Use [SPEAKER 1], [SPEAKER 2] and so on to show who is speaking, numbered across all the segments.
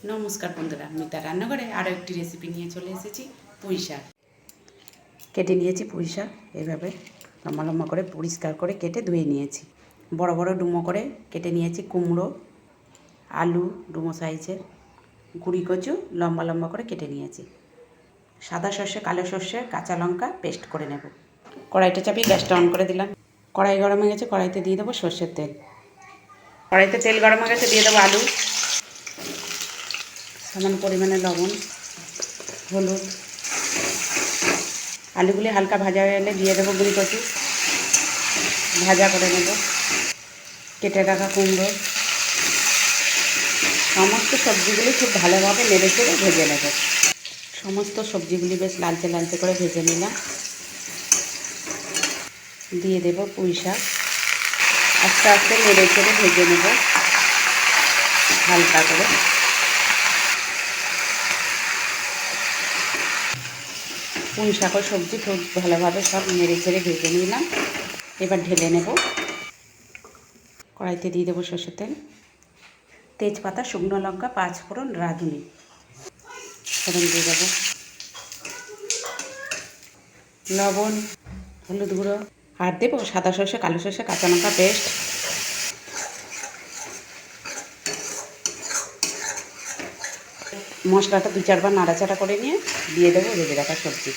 [SPEAKER 1] নমস্কার বন্ধুরা, মিতা রান্নাঘরে আরও একটি রেসিপি নিয়ে চলে এসেছি। পুঁই শাক কেটে নিয়েছি। পুঁই শাক এভাবে লম্বা লম্বা করে পরিষ্কার করে কেটে ধুয়ে নিয়েছি। বড় বড় ডুমো করে কেটে নিয়েছি। কুমড়ো, আলু ডুমো সাইজের, গুঁড়ি কচু লম্বা লম্বা করে কেটে নিয়েছি। সাদা সর্ষে, কালো সর্ষে, কাঁচা লঙ্কা পেস্ট করে নেব। কড়াইটা চাপিয়ে গ্যাসটা অন করে দিলাম। কড়াই গরম হয়ে গেছে, কড়াইতে দিয়ে দেবো সর্ষের তেল। কড়াইতে তেল গরম হয়ে গেছে, দিয়ে দেবো আলু, সামান্য পরিমাণে লবণ, হলুদ। আলুগুলি হালকা ভাজা হয়ে গেলে দিয়ে দেবো গুঁড়ি কচু, ভাজা করে নেব। কেটে রাখা কুমড়ো, সমস্ত সবজিগুলি খুব ভালোভাবে নেড়ে চেড়ে ভেজে নেব। সমস্ত সবজিগুলি বেশ লালচে লালচে করে ভেজে নিলাম। দিয়ে দেব পুঁই শাক, আস্তে আস্তে নেড়ে চেড়ে ভেজে নেব হালকা করে। পুঁই শাক ও সবজি খুব ভালোভাবে সব নেড়ে চেড়ে ভেজে নিলাম। এবার ঢেলে নেব। কড়াইতে দিয়ে দেবো সর্ষের তেল, তেজপাতা, শুকনো লঙ্কা, পাঁচফোড়ন, রাঁধুনি ফোড়ন দিয়ে দেবো। লবণ, হলুদ গুঁড়ো, আর দেবো সাদা সর্ষে, কালো সর্ষে, কাঁচা লঙ্কা পেস্ট। মশলাটা 2-4 বার নাড়াচাড়া করে নিয়ে দিয়ে দেবো ভেজে রাখা সবজি।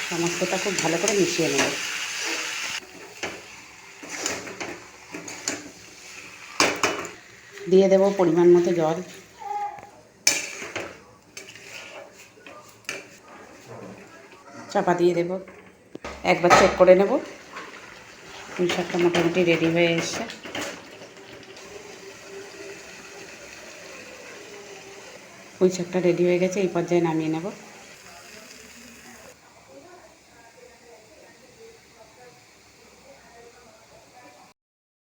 [SPEAKER 1] সমস্তটা খুব ভালো করে মিশিয়ে নেব। দিয়ে দেবো পরিমাণ মতো জল। চাপা দিয়ে দেবো। একবার চেক করে নেব। পুঁই শাকটা মোটামুটি রেডি হয়ে এসছে। পুঁই শাকটা রেডি হয়ে গেছে, এই পর্যায়ে নামিয়ে নেব।